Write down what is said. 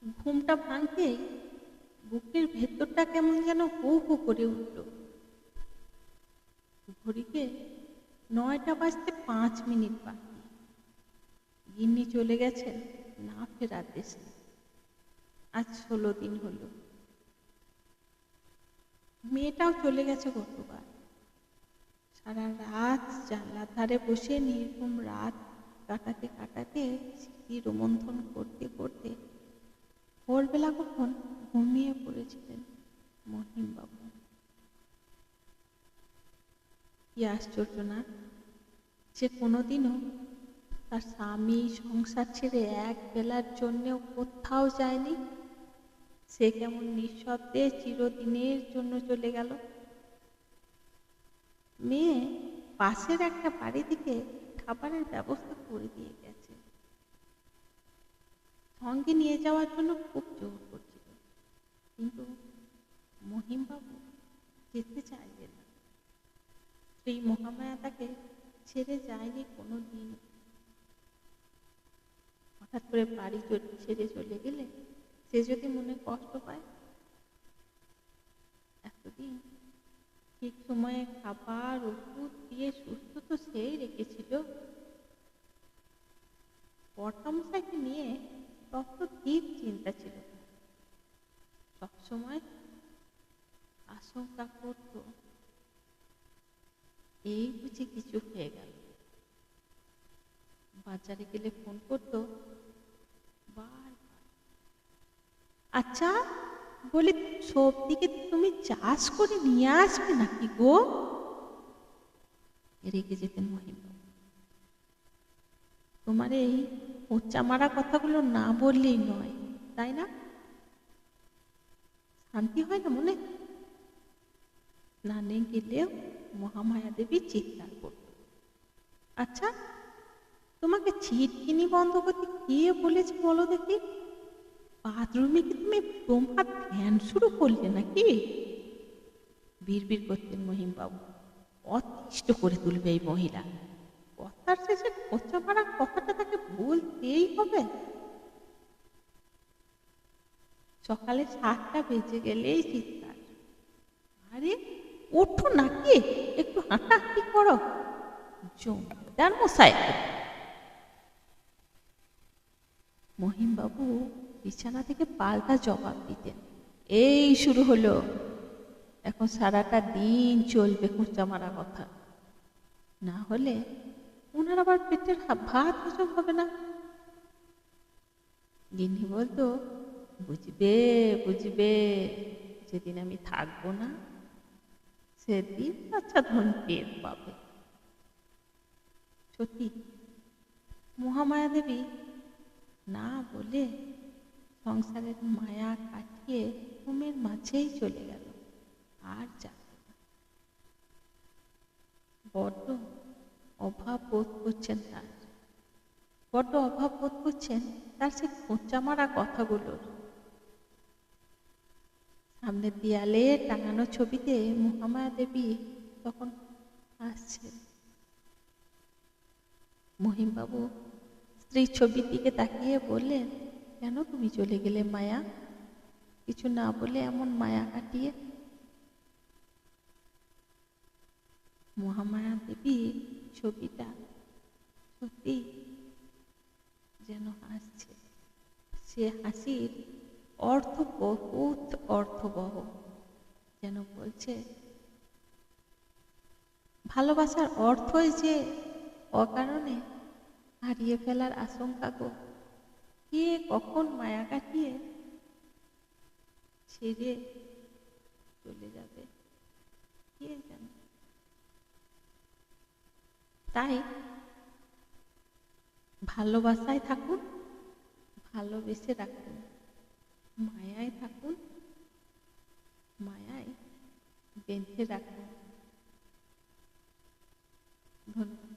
ঘুমটা ভাঙতেই বুকের ভেতরটা কেমন যেন হু হু করে উঠল। ঘড়িতে 9টা বাজতে 5 মিনিট বাকি। গিন্নি চলে গেছেন না ফেরার দেশে। আজ 16 দিন হলো। মেয়েটাও চলে গেছে গতবার। সারা রাত জানলার ধারে বসে নির্ঘুম রাত কাটাতে কাটাতে স্মৃতি রোমন্থন করতে করতে ভোরবেলা কখন ঘুমিয়ে পড়েছিলেন মহিমবাবু। কি আশ্চর্য না, সে কোনোদিনও তার স্বামী সংসার ছেড়ে এক বেলার জন্যেও কোথাও যায়নি। সে কেমন নিঃশব্দে চিরদিনের জন্য চলে গেল। মেয়ে পাশের একটা বাড়ি থেকে খাবারের ব্যবস্থা করে দিয়ে গেছে। সঙ্গে নিয়ে যাওয়ার জন্য খুব জোর করছিল, কিন্তু মহিমবাবু যেতে চাইলেন না। স্ত্রী মহামায়া তাকে ছেড়ে যায়নি কোনো দিন। হঠাৎ করে বাড়ি ছেড়ে চলে গেলে সে যদি মনে কষ্ট পায়। এতদিন ঠিক সময়ে খাবার ওষুধ দিয়ে সুস্থ তো সেই রেখেছিল। কর্তামশাইকে নিয়ে তত ঠিক চিন্তা ছিল। সবসময় আশঙ্কা করত এই বুঝি কিছু হয়ে গেল। বাজারে গেলে ফোন করতো বারবার, আচ্ছা বলি সবদিকে তুমি চাষ করে নিয়ে আসবে নাকি গো? রেগে যেতেন মহিমবাবু। তোমার এই মোচা মারা কথাগুলো না বললেই নয়, তাই না? শান্তি হয় না মনে? স্নানে গেলেও মহামায়া দেবী চিৎকার করত, আচ্ছা তোমাকে ছিটকিনি বন্ধ করতে কে বলেছে বলো দেখি? বাথরুমে কি তুমি ব্রহ্মার ধ্যান শুরু করলে নাকি? বিড়বিড় করতেন মহিমবাবু। অতিষ্ঠ করে তুলবে এই মহিলা। কথার শেষে খোঁচা মারা কথাটা তাকে বলতেই হবে। সকালে 7টা বেজে গেলেই চিৎকার, আরে ওঠো নাকি, একটু হাঁটাহাঁটি করো। জমিদার মশাই। মহিমবাবু বিছানা থেকে পাল্টা জবাব দিতেন, এই শুরু হলো, এখন সারাটা দিন চলবে খোঁচা মারা কথা, না হলে ওনার আবার পেটের ভাত হজম হবে না। গিন্নি বলতো, বুঝবে বুঝবে, যেদিন আমি থাকবো না সেদিন আচ্ছা ধন টের পাবে। সত্যি মহামায়া দেবী না বলে সংসারের মায়া কাটিয়ে ঘুমের মাঝেই চলে গেল, আর যাবে না। বড্ড অভাব বোধ করছেন তার, বড্ড অভাব বোধ করছেন তার সে খোঁচা মারা কথাগুলোর। সামনের দেয়ালে টাঙানো ছবিতে মহামায়া দেবী তখন আসছে। মহিমবাবু স্ত্রীর ছবির দিকে তাকিয়ে বললেন, কেন তুমি চলে গেলে মায়া? কিছু না বলে এমন মায়া কাটিয়ে। মহামায়া দেবী ছবিটা সত্যি যেন হাসছে। সে হাসির অর্থ বহুত অর্থবহ, যেন বলছে ভালোবাসার অর্থই যে অকারণে হারিয়ে ফেলার আশঙ্কা গো। কে কখন মায়া কাটিয়ে ছেড়ে চলে যাবে কে জানে। তাই ভালোবাসায় থাকুন, ভালোবেসে রাখুন, মায়ায় থাকুন, মায়ায় বেঁধে রাখুন। ধন্যবাদ।